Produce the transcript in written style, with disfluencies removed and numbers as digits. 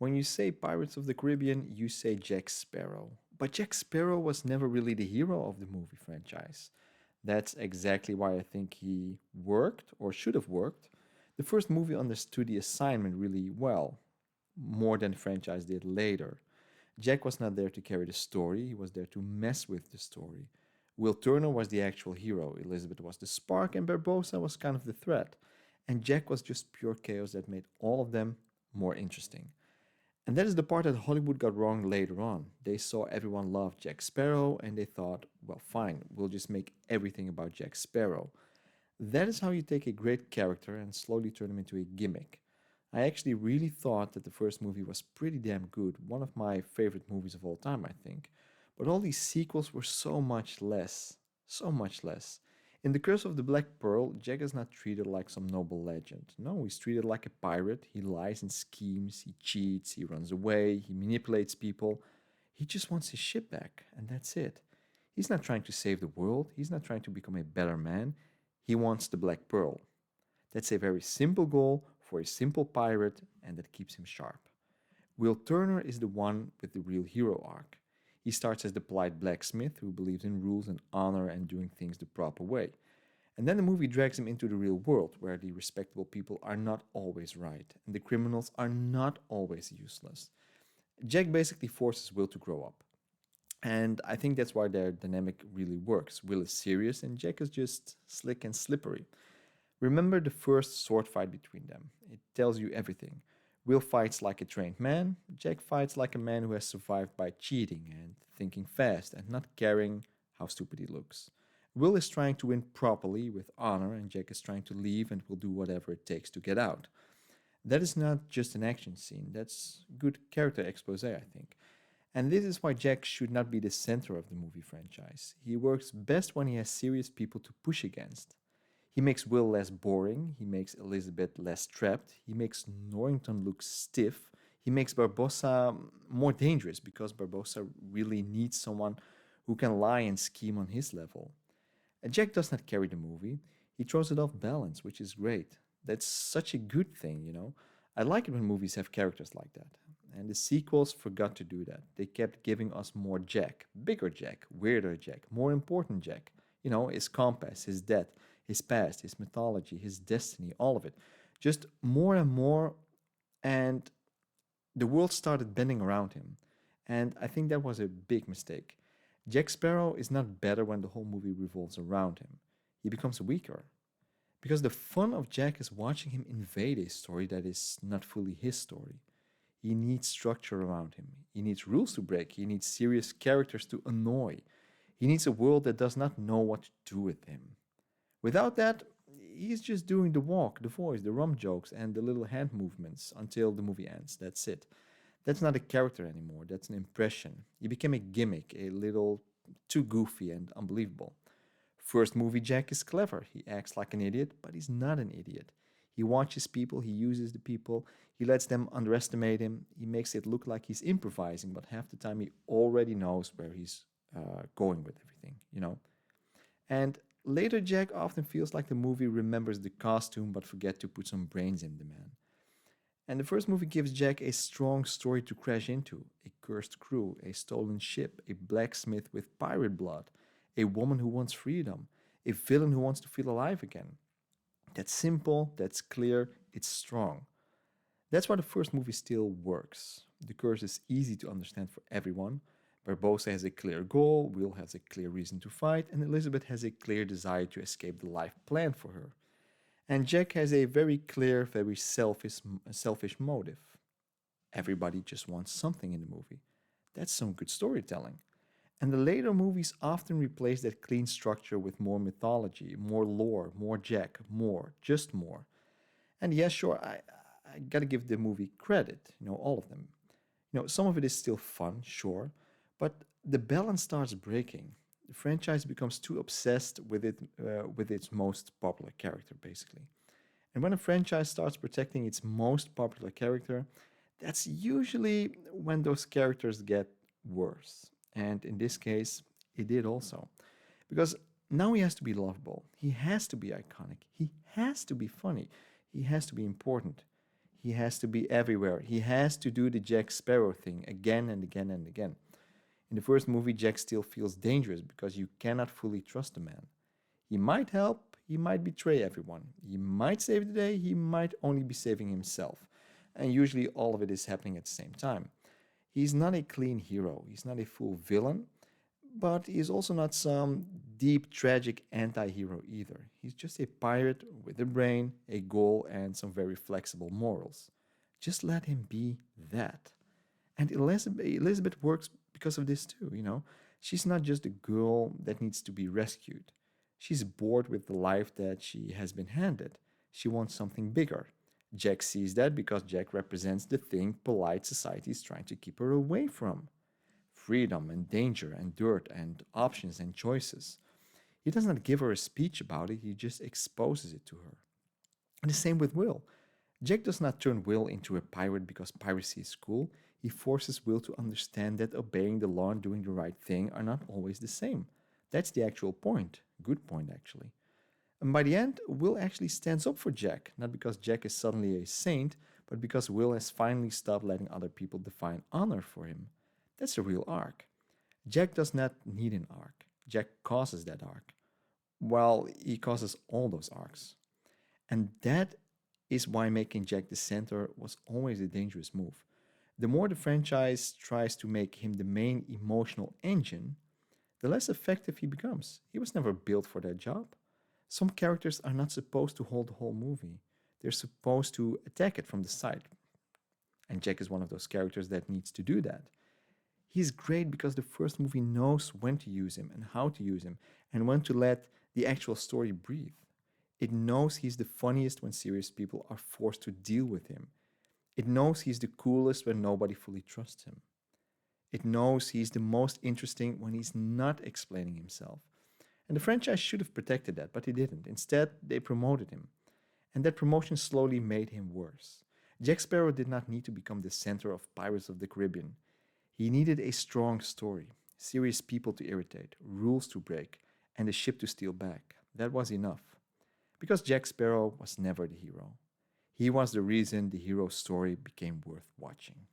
When you say Pirates of the Caribbean, you say Jack Sparrow. But Jack Sparrow was never really the hero of the movie franchise. That's exactly why I think he worked, or should have worked. The first movie understood the assignment really well, more than the franchise did later. Jack was not there to carry the story, he was there to mess with the story. Will Turner was the actual hero, Elizabeth was the spark, and Barbossa was kind of the threat. And Jack was just pure chaos that made all of them more interesting. And that is the part that Hollywood got wrong later on. They saw everyone love Jack Sparrow and they thought, well, fine, we'll just make everything about Jack Sparrow. That is how you take a great character and slowly turn him into a gimmick. I actually really thought that the first movie was pretty damn good, one of my favorite movies of all time, I think. But all these sequels were so much less. So much less. In The Curse of the Black Pearl, Jack is not treated like some noble legend. No, he's treated like a pirate. He lies and schemes, he cheats, he runs away, he manipulates people. He just wants his ship back, and that's it. He's not trying to save the world, he's not trying to become a better man. He wants the Black Pearl. That's a very simple goal for a simple pirate, and that keeps him sharp. Will Turner is the one with the real hero arc. He starts as the polite blacksmith who believes in rules and honor and doing things the proper way. And then the movie drags him into the real world, where the respectable people are not always right, and the criminals are not always useless. Jack basically forces Will to grow up. And I think that's why their dynamic really works. Will is serious, and Jack is just slick and slippery. Remember the first sword fight between them. It tells you everything. Will fights like a trained man, Jack fights like a man who has survived by cheating and thinking fast and not caring how stupid he looks. Will is trying to win properly with honor, and Jack is trying to leave and will do whatever it takes to get out. That is not just an action scene, that's good character expose, I think. And this is why Jack should not be the center of the movie franchise. He works best when he has serious people to push against. He makes Will less boring, he makes Elizabeth less trapped, he makes Norrington look stiff, he makes Barbossa more dangerous because Barbossa really needs someone who can lie and scheme on his level. And Jack does not carry the movie, he throws it off balance, which is great. That's such a good thing, you know. I like it when movies have characters like that. And the sequels forgot to do that. They kept giving us more Jack, bigger Jack, weirder Jack, more important Jack. You know, his compass, his death, his past, his mythology, his destiny, all of it. Just more and more, and the world started bending around him. And I think that was a big mistake. Jack Sparrow is not better when the whole movie revolves around him. He becomes weaker. Because the fun of Jack is watching him invade a story that is not fully his story. He needs structure around him. He needs rules to break. He needs serious characters to annoy. He needs a world that does not know what to do with him. Without that, he's just doing the walk, the voice, the rum jokes, and the little hand movements until the movie ends. That's it. That's not a character anymore. That's an impression. He became a gimmick, a little too goofy and unbelievable. First movie, Jack is clever. He acts like an idiot, but he's not an idiot. He watches people, he uses the people, he lets them underestimate him, he makes it look like he's improvising, but half the time he already knows where he's going with everything, you know? And later, Jack often feels like the movie remembers the costume but forget to put some brains in the man. And the first movie gives Jack a strong story to crash into: a cursed crew, a stolen ship, a blacksmith with pirate blood, a woman who wants freedom, a villain who wants to feel alive again. That's simple, that's clear, it's strong. That's why the first movie still works. The curse is easy to understand for everyone. Barbossa has a clear goal, Will has a clear reason to fight, and Elizabeth has a clear desire to escape the life planned for her. And Jack has a very clear, very selfish motive. Everybody just wants something in the movie. That's some good storytelling. And the later movies often replace that clean structure with more mythology, more lore, more Jack, more, just more. And yeah, sure, I gotta give the movie credit, you know, all of them. You know, some of it is still fun, sure, but the balance starts breaking. The franchise becomes too obsessed with its most popular character, basically. And when a franchise starts protecting its most popular character, that's usually when those characters get worse. And in this case, it did also. Because now he has to be lovable. He has to be iconic. He has to be funny. He has to be important. He has to be everywhere. He has to do the Jack Sparrow thing again and again and again. In the first movie, Jack still feels dangerous because you cannot fully trust the man. He might help, he might betray everyone. He might save the day, he might only be saving himself. And usually all of it is happening at the same time. He's not a clean hero, he's not a full villain, but he is also not some deep, tragic anti hero either. He's just a pirate with a brain, a goal, and some very flexible morals. Just let him be that. And Elizabeth works because of this too, you know. She's not just a girl that needs to be rescued. She's bored with the life that she has been handed. She wants something bigger. Jack sees that because Jack represents the thing polite society is trying to keep her away from: freedom and danger and dirt and options and choices. He does not give her a speech about it, he just exposes it to her. And the same with Will. Jack does not turn Will into a pirate because piracy is cool. He forces Will to understand that obeying the law and doing the right thing are not always the same. That's the actual point. Good point, actually. And by the end, Will actually stands up for Jack, not because Jack is suddenly a saint, but because Will has finally stopped letting other people define honor for him. That's the real arc. Jack does not need an arc. Jack causes that arc. Well, he causes all those arcs. And that is why making Jack the center was always a dangerous move. The more the franchise tries to make him the main emotional engine, the less effective he becomes. He was never built for that job. Some characters are not supposed to hold the whole movie. They're supposed to attack it from the side. And Jack is one of those characters that needs to do that. He's great because the first movie knows when to use him and how to use him and when to let the actual story breathe. It knows he's the funniest when serious people are forced to deal with him. It knows he's the coolest when nobody fully trusts him. It knows he's the most interesting when he's not explaining himself. And the franchise should have protected that, but they didn't. Instead, they promoted him. And that promotion slowly made him worse. Jack Sparrow did not need to become the center of Pirates of the Caribbean. He needed a strong story, serious people to irritate, rules to break, and a ship to steal back. That was enough. Because Jack Sparrow was never the hero. He was the reason the hero story became worth watching.